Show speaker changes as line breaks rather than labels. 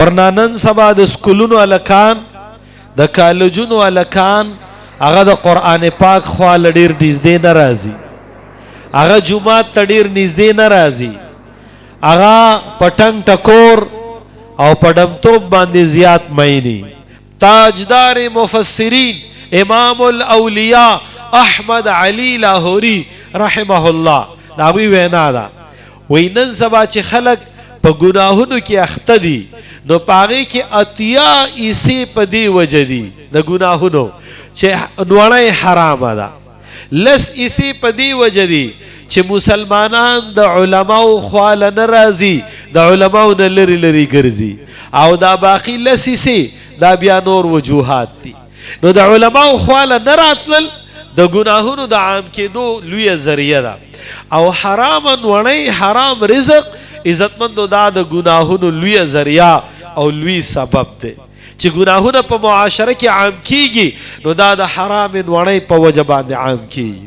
ورنه نن سبا د سکولونو الکان د کالجونو الکان هغه د قرآن پاک خواله ډیر نږدې نه راځي، هغه جومات ته ډیر نږدې نه راځي، هغه پټنګ ټکور او پډمتوب باندې زیات مینی. تاجدار مفسرین امام الاولیاء احمد علی لاہوری رحمه الله داوی وینا دا وی نن سبا چې خلق په گناهونو کې اخته دي نو پاغي کې اتیا ایسی په دی وجدي د گناهونو چې نوړی حرام ده، لس ایسی په دی وجدي چې مسلمانان د علماو خواله ناراضي، د علماو نه لري لري ګرځي، او دا باقی لس ایسی دا بیا نور وجوهات دي. نو د علماو خواله نراتل د گناهونو د عام کېدو لویه ذریعه ده، او حرام نوړی حرام رزق عزتمندو دا د گناهونو لویه ذریعه او لوی سبب ده چې گناهونه په معاشره کې عام کیږي نو دا د حرام نوړی په وجه باندې عام کیږي.